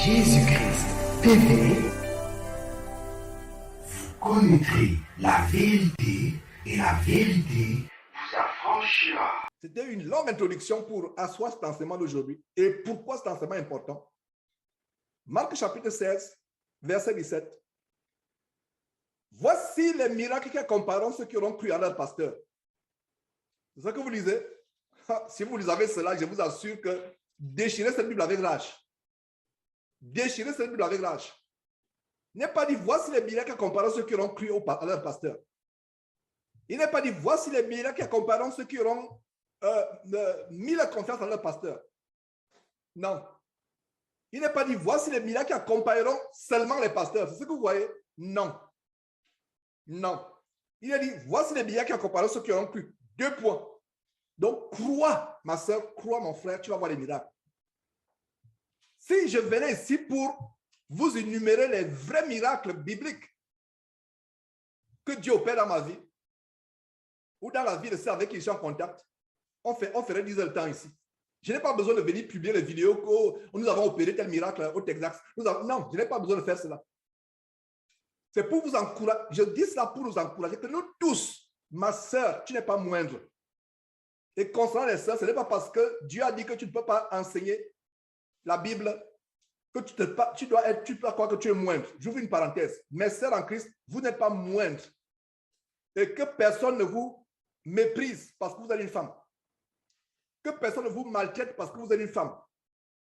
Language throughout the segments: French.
Jésus-Christ TV, vous connaîtrez la vérité et la vérité vous affranchira. C'était une longue introduction pour asseoir cet enseignement d'aujourd'hui. Et pourquoi cet enseignement est important? Marc chapitre 16, verset 17. Voici les miracles qui accompagneront ceux qui auront cru à leur pasteur. C'est ça que vous lisez? Si vous lisez cela, je vous assure que déchirez cette Bible avec rage. Déchirez cette Bible avec rage. Il n'est pas dit, voici les miracles qui accompagneront ceux qui auront cru à leur pasteur. Il n'est pas dit, voici les miracles qui accompagneront ceux qui auront mis la confiance en leur pasteur. Non. Il n'est pas dit, voici les miracles qui accompagneront seulement les pasteurs. C'est ce que vous voyez? Non. Non. Il a dit, voici les miracles qui accompagneront ceux qui auront cru. 2 points. Donc, crois, ma soeur, crois, mon frère, tu vas voir les miracles. Si je venais ici pour vous énumérer les vrais miracles bibliques que Dieu opère dans ma vie, ou dans la vie de ceux avec qui je suis en contact, on ferait 10 heures de temps ici. Je n'ai pas besoin de venir publier les vidéos où nous avons opéré tel miracle au Texas. Non, je n'ai pas besoin de faire cela. C'est pour vous encourager. Je dis cela pour nous encourager que nous tous, ma soeur, tu n'es pas moindre. Et concernant les sœurs, ce n'est pas parce que Dieu a dit que tu ne peux pas enseigner la Bible que tu dois croire que tu es moindre. J'ouvre une parenthèse. Mes sœurs en Christ, vous n'êtes pas moindre. Et que personne ne vous méprise parce que vous êtes une femme. Que personne ne vous maltraite parce que vous êtes une femme.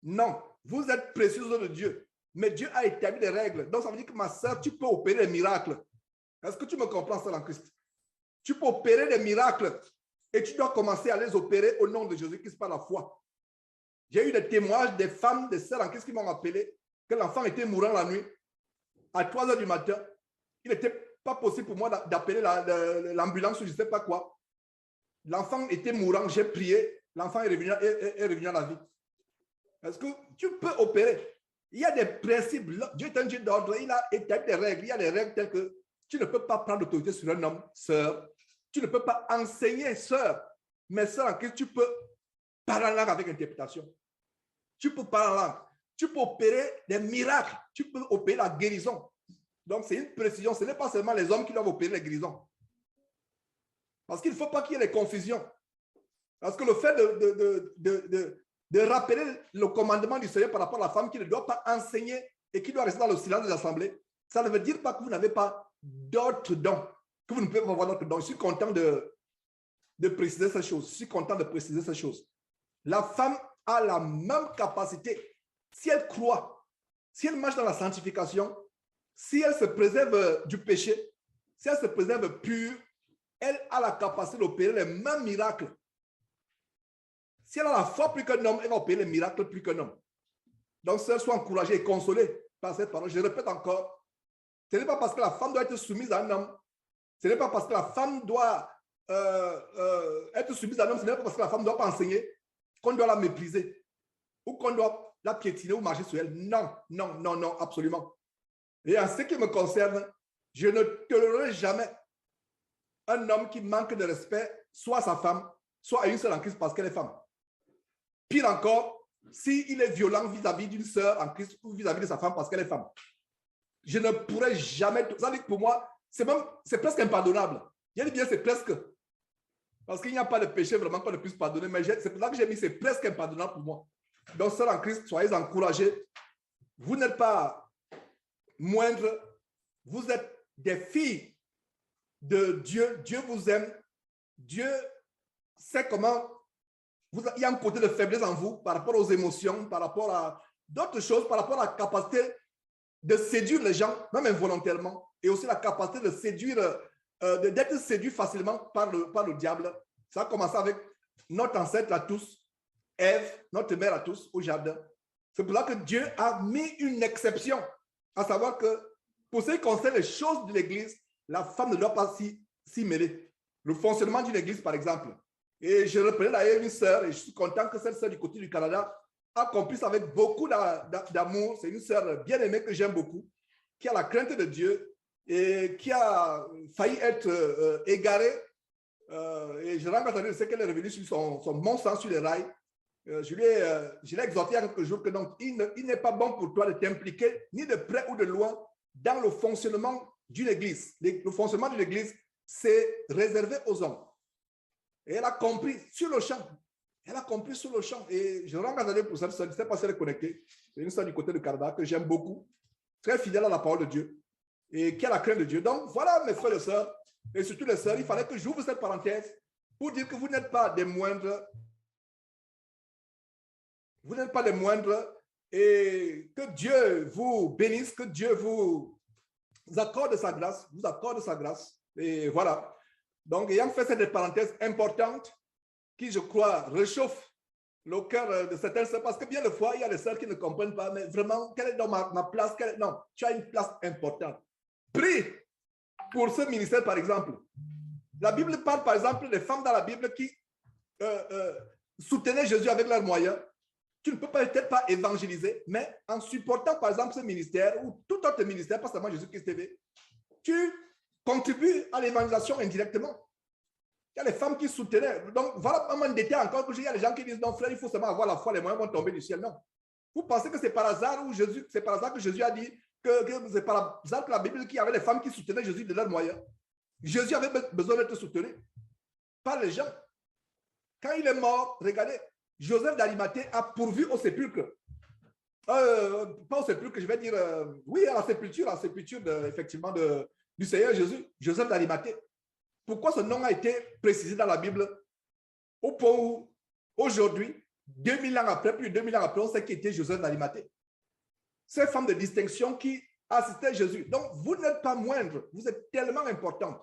Non, vous êtes précieuse de Dieu. Mais Dieu a établi des règles. Donc ça veut dire que ma sœur, tu peux opérer des miracles. Est-ce que tu me comprends, sœur en Christ? Tu peux opérer des miracles et tu dois commencer à les opérer au nom de Jésus-Christ par la foi. J'ai eu des témoignages des femmes, des sœurs en Christ qui m'ont rappelé que l'enfant était mourant la nuit à 3 heures du matin. Il n'était pas possible pour moi d'appeler l'ambulance ou je ne sais pas quoi. L'enfant était mourant, j'ai prié, l'enfant est revenu à la vie. Est-ce que tu peux opérer? Il y a des principes. Dieu est un Dieu d'ordre, il a établi des règles. Il y a des règles telles que tu ne peux pas prendre l'autorité sur un homme, sœur. Tu ne peux pas enseigner, sœur. Mais sœur en Christ, tu peux parler en langue avec interprétation. Tu peux parler en langue. Tu peux opérer des miracles. Tu peux opérer la guérison. Donc, c'est une précision. Ce n'est pas seulement les hommes qui doivent opérer les guérisons. Parce qu'il ne faut pas qu'il y ait des confusions. Parce que le fait de rappeler le commandement du Seigneur par rapport à la femme qui ne doit pas enseigner et qui doit rester dans le silence des assemblées, ça ne veut dire pas que vous n'avez pas d'autres dons, que vous ne pouvez pas avoir d'autres dons. Je suis content de préciser ces choses. Je suis content de préciser ces choses. La femme a la même capacité. Si elle croit, si elle marche dans la sanctification, si elle se préserve du péché, si elle se préserve pure, elle a la capacité d'opérer les mêmes miracles. Si elle a la foi plus qu'un homme, elle va opérer les miracles plus qu'un homme. Donc, sœurs, soient encouragées et consolées par cette parole. Je répète encore, ce n'est pas parce que la femme doit être soumise à un homme, ce n'est pas parce que la femme doit être soumise à un homme, ce n'est pas parce que la femme ne doit pas enseigner qu'on doit la mépriser ou qu'on doit la piétiner ou marcher sur elle. Non, non, non, non, absolument. Et en ce qui me concerne, je ne tolérerai jamais un homme qui manque de respect, soit à sa femme, soit à une sœur en Christ parce qu'elle est femme. Pire encore, s'il est violent vis-à-vis d'une sœur en Christ ou vis-à-vis de sa femme parce qu'elle est femme. Je ne pourrais jamais... Ça veut dire que pour moi, c'est presque impardonnable. Je dis bien c'est presque. Parce qu'il n'y a pas de péché vraiment qu'on ne puisse pardonner. Mais c'est pour ça que j'ai mis c'est presque impardonnable pour moi. Donc, sœurs en Christ, soyez encouragés. Vous n'êtes pas moindre. Vous êtes des filles de Dieu. Dieu vous aime. Dieu sait comment... Il y a un côté de faiblesse en vous par rapport aux émotions, par rapport à d'autres choses, par rapport à la capacité de séduire les gens, même involontairement, et aussi la capacité de séduire, d'être séduit facilement par le diable. Ça a commencé avec notre ancêtre à tous, Ève, notre mère à tous, au jardin. C'est pour ça que Dieu a mis une exception, à savoir que pour ce qui concerne les choses de l'Église, la femme ne doit pas s'y mêler. Le fonctionnement d'une Église, par exemple. Et je reprenais d'ailleurs une sœur, et je suis content que cette sœur du côté du Canada accomplisse avec beaucoup d'amour. C'est une sœur bien aimée que j'aime beaucoup, qui a la crainte de Dieu et qui a failli être égarée. Et je rencontre, je sais qu'elle est revenue sur son bon sens sur les rails. je l'ai exhorté il y a quelques jours que donc, il n'est pas bon pour toi de t'impliquer ni de près ou de loin dans le fonctionnement d'une église. Le fonctionnement d'une église, c'est réservé aux hommes. Et elle a compris sur le champ. Elle a compris sur le champ. Et je rends grâce pour cette sœur, je ne sais pas si elle est connectée. C'est une sœur du côté de Canada que j'aime beaucoup, très fidèle à la parole de Dieu et qui a la crainte de Dieu. Donc voilà mes frères et sœurs, et surtout les sœurs, il fallait que j'ouvre cette parenthèse pour dire que vous n'êtes pas des moindres. Vous n'êtes pas les moindres et que Dieu vous bénisse, que Dieu vous accorde sa grâce, vous accorde sa grâce. Et voilà. Donc, ayant fait cette parenthèse importante qui, je crois, réchauffe le cœur de certaines sœurs, parce que bien des fois, il y a des sœurs qui ne comprennent pas, mais vraiment, quelle est dans ma place? Non, tu as une place importante. Prie pour ce ministère, par exemple. La Bible parle, par exemple, des femmes dans la Bible qui soutenaient Jésus avec leurs moyens. Tu ne peux peut-être pas évangéliser, mais en supportant, par exemple, ce ministère ou tout autre ministère, pas seulement Jésus-Christ TV, tu contribues à l'évangélisation indirectement. Il y a les femmes qui soutenaient. Donc, voilà un détail encore que il y a des gens qui disent, non, frère, il faut seulement avoir la foi, les moyens vont tomber du ciel. Non. Vous pensez que c'est par hasard que Jésus a dit que c'est par hasard que la Bible qu'il y avait des femmes qui soutenaient Jésus de leurs moyens. Jésus avait besoin d'être soutenu par les gens. Quand il est mort, regardez, Joseph d'Arimathée a pourvu au sépulcre. Pas au sépulcre, je vais dire, oui, à la sépulture effectivement du Seigneur Jésus, Joseph d'Arimathée. Pourquoi ce nom a été précisé dans la Bible au point où, aujourd'hui, 2000 ans après, plus de 2000 ans après, on sait qui était Joseph d'Arimathée. Cette femme de distinction qui assistait Jésus. Donc, vous n'êtes pas moindre, vous êtes tellement importante.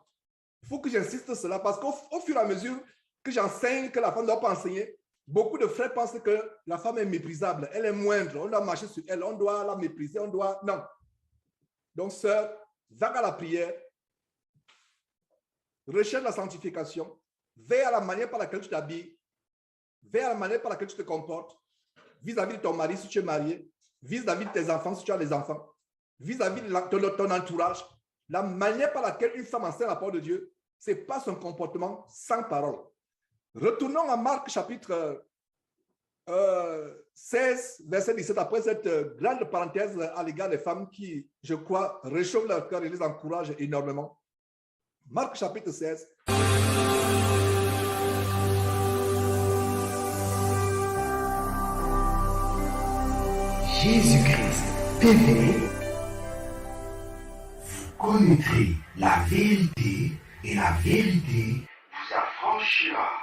Il faut que j'insiste sur cela parce qu'au fur et à mesure que j'enseigne que la femme ne doit pas enseigner, beaucoup de frères pensent que la femme est méprisable, elle est moindre, on doit marcher sur elle, on doit la mépriser, on doit... Non. Donc, sœur, va à la prière, recherche la sanctification, veille à la manière par laquelle tu t'habilles, veille à la manière par laquelle tu te comportes, vis-à-vis de ton mari si tu es marié, vis-à-vis de tes enfants si tu as des enfants, vis-à-vis de ton entourage. La manière par laquelle une femme enseigne la parole de Dieu, ce n'est pas son comportement sans parole. Retournons à Marc chapitre 16, verset 17, après cette grande parenthèse à l'égard des femmes qui, je crois, réchauffent leur cœur et les encouragent énormément. Marc chapitre 16. Jésus-Christ TV, vous connaîtrez la vérité et la vérité vous affranchira.